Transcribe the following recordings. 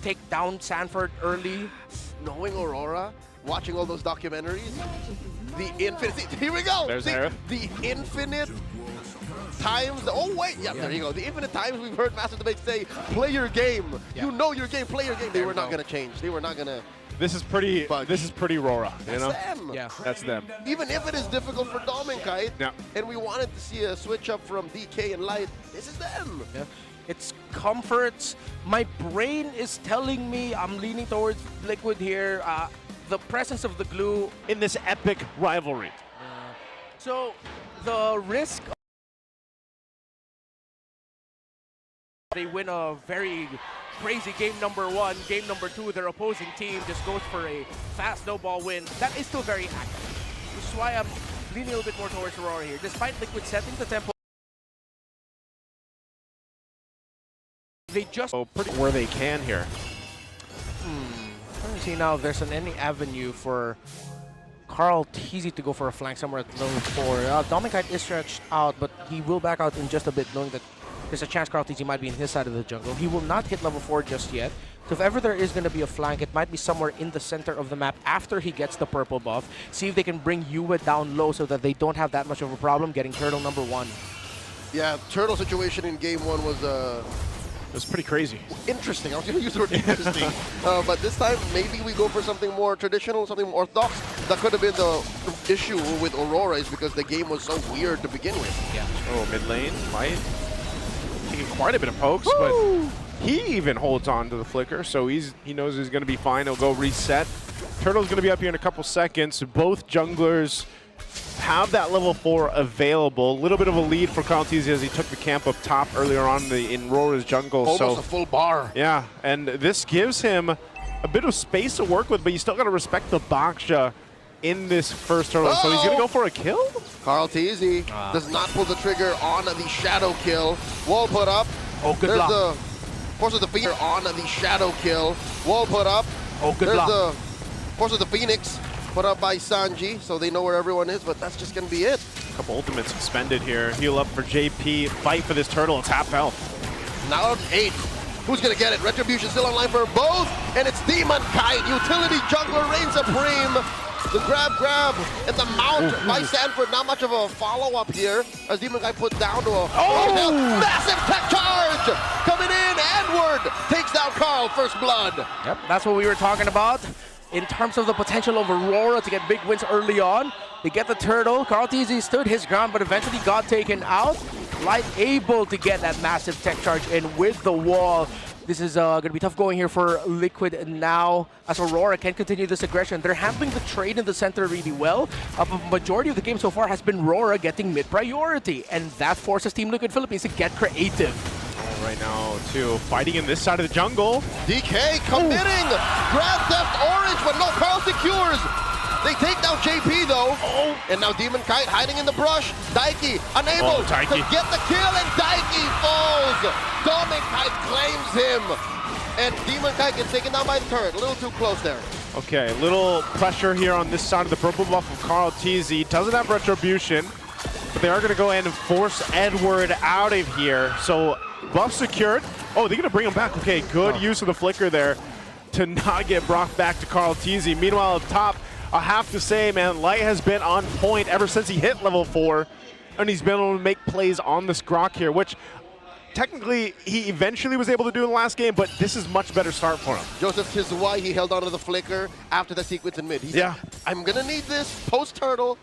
take down Sanford early. Knowing Aurora, watching all those documentaries, the infinite. Here we go. There's the infinite times. Oh wait, yeah, there you go. The infinite times we've heard Master Debate say, "Play your game. You know your game. Play your game." They were not going to change. They were not going to. This is pretty. This is pretty RORA. You know. Them. Yeah, that's them. Even if it is difficult for Dom and Kite, yeah. and we wanted to see a switch up from DK and Light, this is them. Yeah. It's comforts. My brain is telling me I'm leaning towards Liquid here. The presence of the glue in this epic rivalry. So the risk they win a very crazy game number 1, game number 2, their opposing team just goes for a fast snowball win. That is still very active. Which is why I'm leaning a little bit more towards Aurora here. Despite Liquid setting the tempo, they just pretty where they can here. Let me see now if there's any avenue for Carl Teasy to go for a flank somewhere at level 4. Dominic is stretched out, but he will back out in just a bit, knowing that there's a chance Carl Teasy might be in his side of the jungle. He will not hit level 4 just yet. So if ever there is going to be a flank, it might be somewhere in the center of the map after he gets the purple buff. See if they can bring Yue down low so that they don't have that much of a problem getting turtle number 1. Yeah, turtle situation in game 1 was It's pretty crazy. Interesting. I was going to use the word interesting. But this time, maybe we go for something more traditional, something more orthodox. That could have been the issue with Aurora, is because the game was so weird to begin with. Yeah. Oh, mid lane might taking quite a bit of pokes, but he even holds on to the flicker, so he knows he's going to be fine. He'll go reset. Turtle's going to be up here in a couple seconds. Both junglers have that level 4 available. A little bit of a lead for Carl Teasy as he took the camp up top earlier on in RORA's jungle. Almost a full bar. Yeah, and this gives him a bit of space to work with, but you still got to respect the Baksha in this first turtle. So he's going to go for a kill? Carl Teasy does not pull the trigger on the shadow kill. Wall put up. Oh, good There's block. the Force of the Phoenix on the shadow kill. Wall put up. Oh, good There's block. the Force of the Phoenix put up by Sanji, so they know where everyone is, but that's just going to be it. A couple ultimates expended here. Heal up for JP. Fight for this turtle. It's half health. Now 8. Who's going to get it? Retribution still online for both, and it's Demon Kite. Utility jungler reigns supreme. The grab, and the mount by Sanford. Not much of a follow-up here, as Demon Kite put down to a massive tech charge coming in. Edward takes down Carl, first blood. Yep, that's what we were talking about. In terms of the potential of Aurora to get big wins early on, they get the turtle. Carl Teasy stood his ground, but eventually got taken out. Light able to get that massive tech charge in with the wall. This is going to be tough going here for Liquid now, as Aurora can continue this aggression. They're handling the trade in the center really well. A majority of the game so far has been RORA getting mid-priority, and that forces Team Liquid Philippines to get creative. Right now, too, fighting in this side of the jungle. DK committing! Grand Theft Orange, but no, Carl secures! They take down JP though. And now Demon Kite hiding in the brush. Daiki unable to get the kill, and Daiki falls. Demon Kite claims him. And Demon Kite gets taken down by the turret. A little too close there. Okay, little pressure here on this side of the purple buff of Carl Teasy. Doesn't have retribution, but they are going to go ahead and force Edward out of here. So buff secured. Oh, they're going to bring him back. Okay, good use of the flicker there to not get brought back to Carl Teasy. Meanwhile, up top, I have to say, man, Light has been on point ever since he hit level 4, and he's been able to make plays on this Grok here, which technically he eventually was able to do in the last game, but this is much better start for him. Joseph, this is why he held on to the flicker after the sequence in mid. He said, I'm going to need this post-turtle.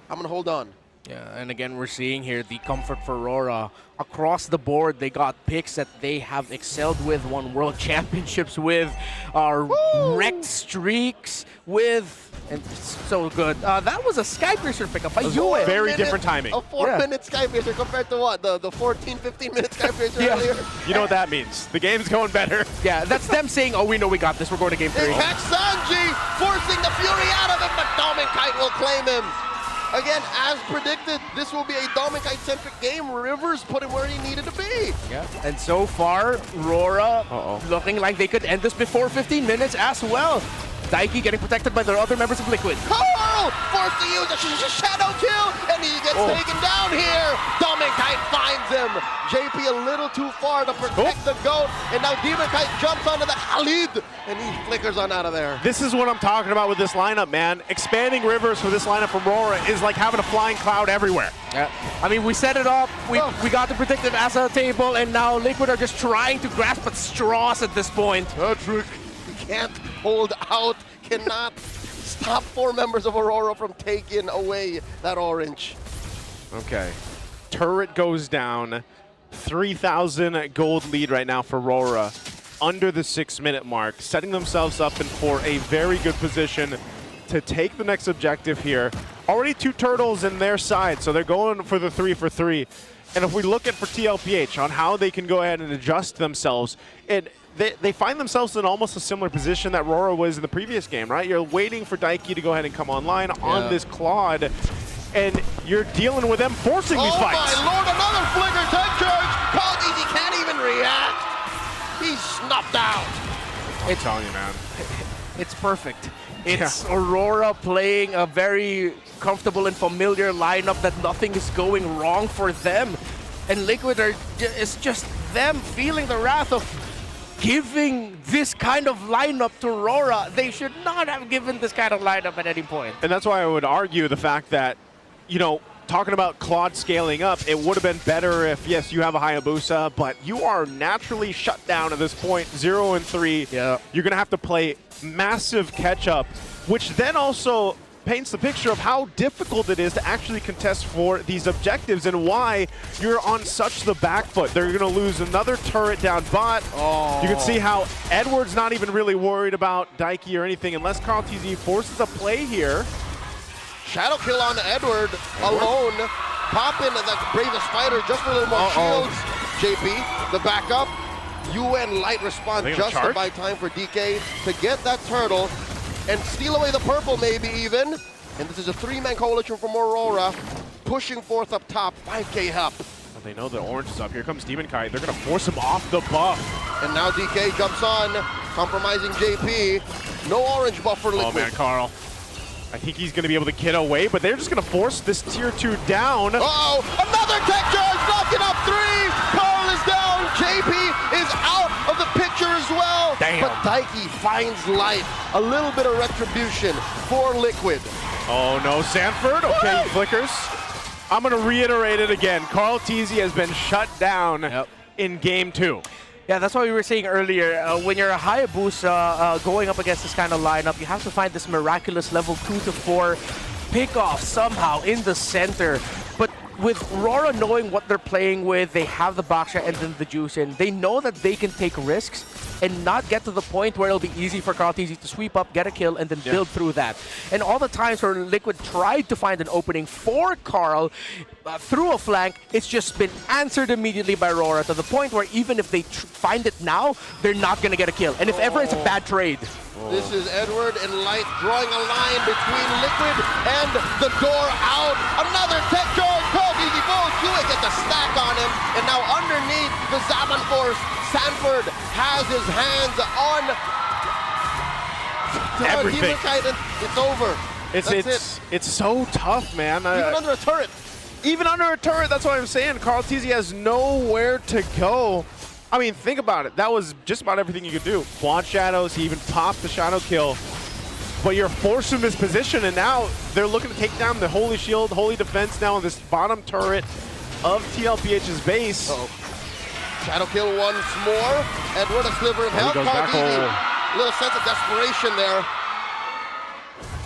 I'm going to hold on. Yeah, and again, we're seeing here the comfort for Aurora. Across the board, they got picks that they have excelled with, won world championships with, wrecked streaks with, and so good. That was a Skypiercer pickup by Yue. Very different timing. A 4-minute Skypiercer compared to what? The 14, 15-minute Skypiercer earlier? You know what that means. The game's going better. Yeah, that's them saying, oh, we know we got this. We're going to game 3. They catch Sanji, forcing the Fury out of him, but Dominic will claim him. Again, as predicted, this will be a Dominic-centric game. Rivers put him where he needed to be. Yeah, and so far, RORA looking like they could end this before 15 minutes as well. Daiki getting protected by the other members of Liquid. Carl forced to use a shadow kill, and he gets taken down here. Dominic finds him. JP a little too far to protect the GOAT, and now Demon Kite jumps onto the Khalid, and he flickers on out of there. This is what I'm talking about with this lineup, man. Expanding rivers for this lineup from RORA is like having a flying cloud everywhere. Yeah. I mean, we set it up, we got the predictive as a table, and now Liquid are just trying to grasp at straws at this point. Patrick, you can't hold out, cannot stop 4 members of Aurora from taking away that orange. Okay. Turret goes down. 3,000 gold lead right now for RORA. Under the 6-minute mark, setting themselves up and for a very good position to take the next objective here. Already 2 turtles in their side, so they're going for the 3 for 3. And if we look at for TLPH on how they can go ahead and adjust themselves, they find themselves in almost a similar position that RORA was in the previous game, right? You're waiting for Daiki to go ahead and come online on this Claude, and you're dealing with them forcing these fights. Oh my lord, another flicker tech charge! Called easy, can't even react. He's snuffed out. I'm telling you, man. It's perfect. It's Aurora playing a very comfortable and familiar lineup that nothing is going wrong for them. And Liquid it's just them feeling the wrath of giving this kind of lineup to RORA. They should not have given this kind of lineup at any point. And that's why I would argue the fact that, you know, talking about Claude scaling up, it would have been better if, yes, you have a Hayabusa, but you are naturally shut down at this point, 0 and 3. Yeah. You're going to have to play massive catch-up, which then also paints the picture of how difficult it is to actually contest for these objectives and why you're on such the back foot. They're going to lose another turret down bot. You can see how Edward's not even really worried about Daiki or anything unless Carl TZ forces a play here. Shadow kill on Edward alone. Pop in the bravest fighter just for a little more shields. JP, the backup. UN light response just to buy time for DK to get that turtle and steal away the purple maybe even. And this is a 3-man coalition from Aurora pushing forth up top. 5K help. Well, they know the orange is up. Here comes Demon Kite. They're going to force him off the buff. And now DK jumps on, compromising JP. No orange buff for Liquid. Oh man, Carl. I think he's going to be able to get away, but they're just going to force this tier 2 down. Uh-oh, another tech charge, knocking up 3. Carl is down. JP is out of the picture as well. Damn. But Daiki finds light. A little bit of retribution for Liquid. Oh no, Sanford. Okay, flickers. I'm going to reiterate it again. Carl TZ has been shut down in game 2. Yeah, that's what we were saying earlier. When you're a Hayabusa going up against this kind of lineup, you have to find this miraculous level 2 to 4 pickoff somehow in the center. But with RORA knowing what they're playing with, they have the backshot and then the juice in. They know that they can take risks and not get to the point where it'll be easy for Carl TZ to sweep up, get a kill, and then build through that. And all the times where Liquid tried to find an opening for Carl through a flank, it's just been answered immediately by RORA to the point where even if they find it now, they're not going to get a kill. And if ever, it's a bad trade. This is Edward and Light drawing a line between Liquid and the door out. Another tech charge. Called easy falls. Hewitt gets a stack on him. And now underneath the Zaman Force, Sanford has his hands on everything. It's over. It's so tough, man. Even under a turret. Even under a turret, that's what I'm saying. Carl TZ has nowhere to go. I mean, think about it. That was just about everything you could do. Quad shadows, he even popped the shadow kill. But you're forced in this position, and now they're looking to take down the Holy Shield, Holy Defense now on this bottom turret of TLPH's base. Shadow kill once more. Edward, a sliver of help. A little sense of desperation there.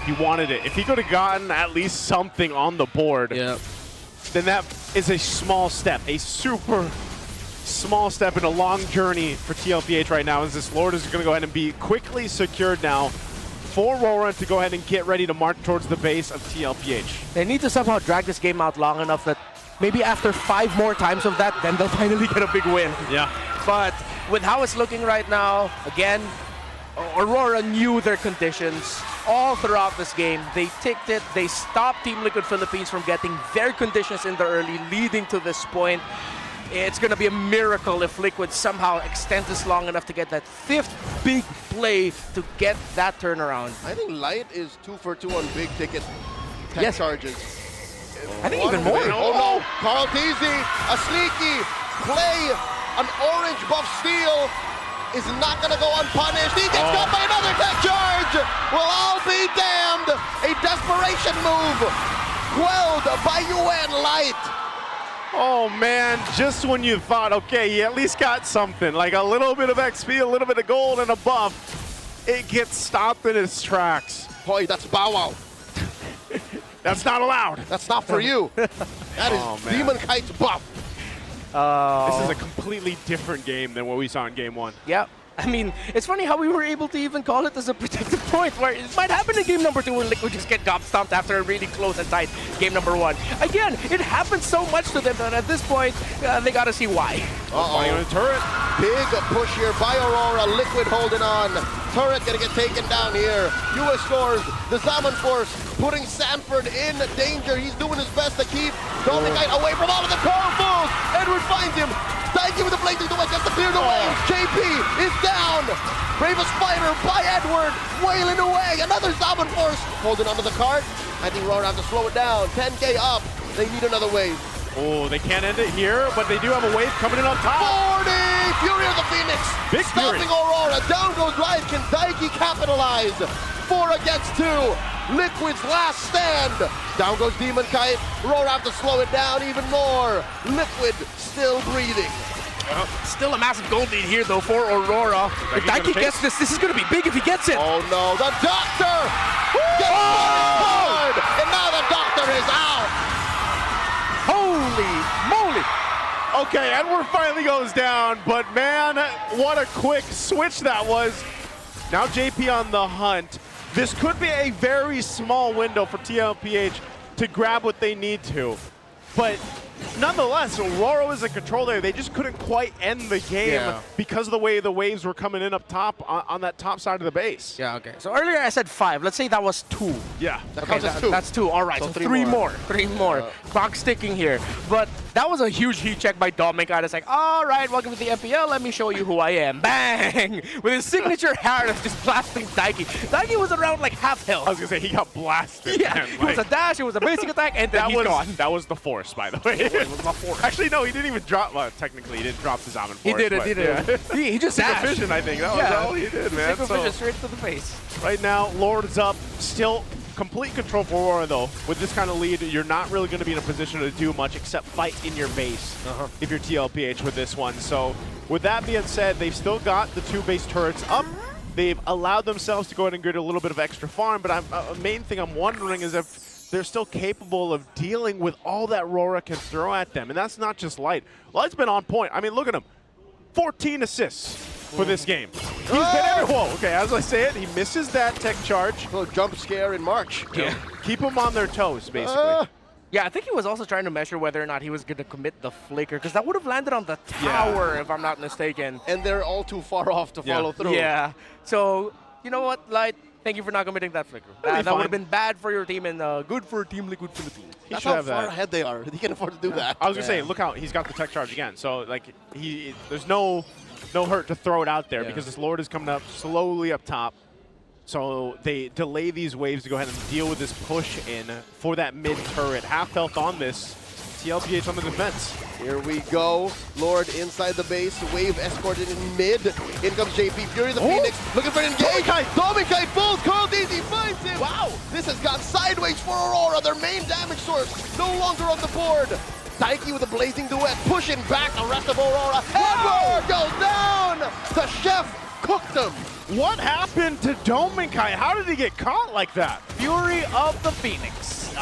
He wanted it. If he could have gotten at least something on the board, then that is a small step, a super small step in a long journey for TLPH right now, as this Lord is going to go ahead and be quickly secured now for RORA to go ahead and get ready to march towards the base of TLPH. They need to somehow drag this game out long enough that maybe after 5 more times of that, then they'll finally get a big win. Yeah. But with how it's looking right now, again, Aurora knew their conditions all throughout this game. They ticked it. They stopped Team Liquid Philippines from getting their conditions in the early, leading to this point. It's going to be a miracle if Liquid somehow extends this long enough to get that 5th big play to get that turnaround. I think Light is 2 for 2 on big ticket tech charges. I think even more. Oh no, Carl TZ, a sneaky play an orange buff steal is not gonna go unpunished. He gets caught by another tech charge. Well, I'll be damned. A desperation move quelled by UN Light. Oh man, just when you thought, okay, he at least got something, like a little bit of XP, a little bit of gold and a buff, it gets stopped in its tracks. Boy, that's Bow Wow. That's not allowed. That's not for you. That is Demon Kite's buff. This is a completely different game than what we saw in game 1. Yeah. I mean, it's funny how we were able to even call it as a protective point, where it might happen in game number 2 when Liquid just get stomped after a really close and tight game number 1. Again, it happens so much to them that at this point, they gotta see why. Flying on the turret. Big push here by Aurora. Liquid holding on. Turret gonna get taken down here. US scores. The Zaman Force putting Sanford in danger. He's doing his best to keep Dominic away from all of the powerfuls. Edward finds him. Thank you with the blazing duet, just to clear the way. JP is down. Bravest fighter by Edward, wailing away. Another Zaman Force holding onto the cart. I think RORA have to slow it down. 10K up. They need another wave. Oh, they can't end it here, but they do have a wave coming in on top. 40! Fury of the Phoenix. Big stopping Fury. Aurora. Down goes Light. Can Daiki capitalize? 4 against 2. Liquid's last stand. Down goes Demon Kite. RORA have to slow it down even more. Liquid still breathing. Still a massive gold lead here, though, for Aurora. If Daiki gets this is going to be big if he gets it. Oh no, the Doctor gets hard, and now the Doctor is out. Holy moly! Okay, Edward finally goes down, but man, what a quick switch that was. Now JP on the hunt. This could be a very small window for TLPH to grab what they need to. But nonetheless, Aurora was in control there. They just couldn't quite end the game because of the way the waves were coming in up top on that top side of the base. Yeah, okay. So earlier I said 5. Let's say that was 2. Yeah. That counts as 2. That's 2. All right, so 3 more. 3 more. Clock sticking here. But that was a huge heat check by Dominic. I was like, all right, welcome to the MPL. Let me show you who I am. Bang! With his signature Harris just blasting Daiki. Daiki was around like half health. I was going to say, he got blasted. Yeah, Man. it was a dash, it was a basic attack, and then he's gone. That was the force, by the way. It was the force. Actually, no, he didn't even drop. Well, technically, he didn't drop the Zaman force. He did it, but, he did it. He just Single dashed. vision, I think. That was all he did, man. Single vision straight to the face. Right now, Lord is up. Still complete control for Aurora, though. With this kind of lead, you're not really going to be in a position to do much except fight in your base if you're TLPH with this one. So with that being said, they've still got the 2 base turrets up. They've allowed themselves to go ahead and get a little bit of extra farm, but a main thing I'm wondering is if they're still capable of dealing with all that RORA can throw at them. And that's not just Light. Light's been on point. I mean, look at him. 14 assists for this game. He's been every whoa. Okay, as I say it, he misses that tech charge. Little jump scare in March. Yeah. Keep him on their toes, basically. Yeah, I think he was also trying to measure whether or not he was going to commit the flicker, because that would have landed on the tower, if I'm not mistaken. And they're all too far off to follow through. Yeah. So, you know what, Light? Thank you for not committing that flicker. That would have been bad for your team and good for Team Liquid Philippines. That's how far ahead they are. He can afford to do that. I was going to say, look how he's got the tech charge again. So, like, there's no hurt to throw it out there because this Lord is coming up slowly up top. So they delay these waves to go ahead and deal with this push in for that mid turret. Half health on this. TLPH on the defense. Here we go. Lord inside the base. Wave escorted in mid. In comes JP. Fury the Phoenix. Looking for an engage. Dominic falls. Carl Daisy finds him. Wow. This has gone sideways for Aurora. Their main damage source no longer on the board. Daiki with a blazing duet. Pushing back the rest of Aurora. Edward goes down. The chef cooked him. What happened to Dominkai? How did he get caught like that? Fury of the Phoenix.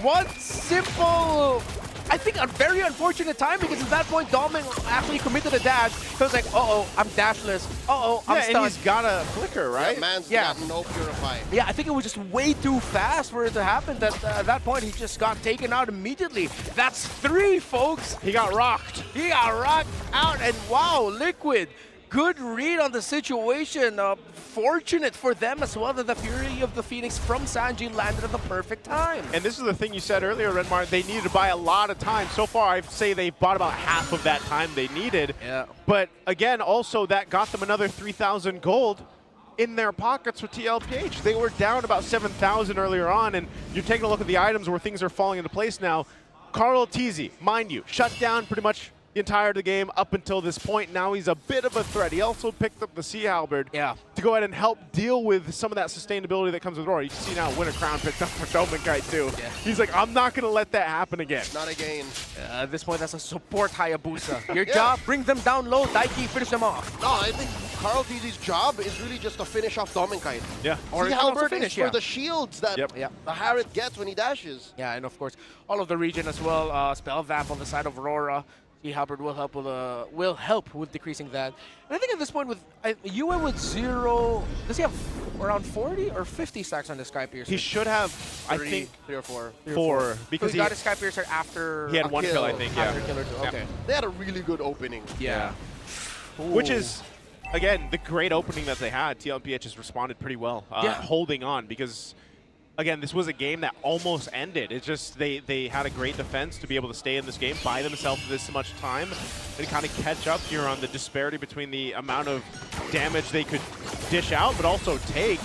One simple, I think a very unfortunate time, because at that point Domin actually committed a dash. So it's like, uh-oh, I'm dashless. Uh-oh, I'm stunned. And he's got a flicker, right? That man's got no purify. Yeah, I think it was just way too fast for it to happen. That at that point he just got taken out immediately. That's 3, folks. He got rocked. He got rocked out, and wow, Liquid. Good read on the situation. Fortunate for them as well that the Fury of the Phoenix from Sanji landed at the perfect time. And this is the thing you said earlier, Redmar. They needed to buy a lot of time. So far, I'd say they bought about half of that time they needed. Yeah. But again, also that got them another 3,000 gold in their pockets for TLPH. They were down about 7,000 earlier on, and you're taking a look at the items where things are falling into place now. Carl Teasy, mind you, shut down pretty much the entire of the game up until this point. Now he's a bit of a threat. He also picked up the Sea Halberd to go ahead and help deal with some of that sustainability that comes with Aurora. You can see now Winter Crown picked up for Domenkite too. Yeah. He's like, I'm not going to let that happen again. Not again. At this point, that's a support Hayabusa. Your job, bring them down low. Daiki, finish them off. No, I think Carl TZ's job is really just to finish off Domenkite. Yeah. Or Sea he can also Halberd finish, is for the shields that the Harriet gets when he dashes. Yeah, and of course, all of the region as well. Spell Vamp on the side of Aurora. Sea Halberd will help with decreasing that. And I think at this point, with UN with 0, does he have around 40 or 50 stacks on the Sky Piercer? He should have, I think, 3 or 4. 4. Because so he got his Sky Piercer after he had one kill, I think. After killer 2. Okay. They had a really good opening. Yeah. Which is, again, the great opening that they had. TLPH has responded pretty well, holding on, because again, this was a game that almost ended. It's just they had a great defense to be able to stay in this game, buy themselves this much time, and kind of catch up here on the disparity between the amount of damage they could dish out, but also take.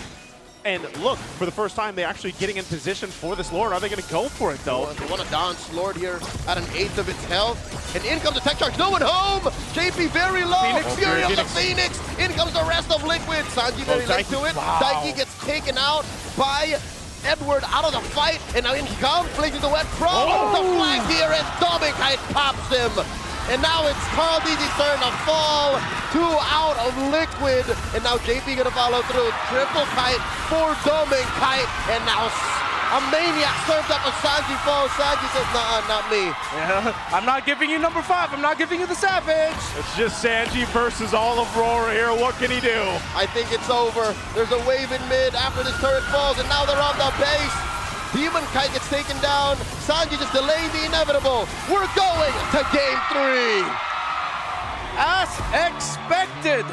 And look, for the first time, they're actually getting in position for this Lord. Are they going to go for it, though? They want to dance Lord here at an 1/8 of its health. And in comes the tech charge. No one home! JP very low. Phoenix. Fury of the Phoenix. In comes the rest of Liquid. Sanji very late to it. Wow. Daiki gets taken out by Edward out of the fight. And now in comes Blazing the Wet from the flank here. And Domenkite pops him. And now it's Carl DZ's turn to fall. 2 out of Liquid. And now JP gonna follow through. Triple kite for Domenkite. And now a Maniac served up a Sanji falls. Sanji says, nah, not me. Yeah. I'm not giving you number 5. I'm not giving you the Savage. It's just Sanji versus all of Aurora here. What can he do? I think it's over. There's a wave in mid after this turret falls. And now they're on the base. Demon Kite gets taken down. Sanji just delaying the inevitable. We're going to game 3. As expected,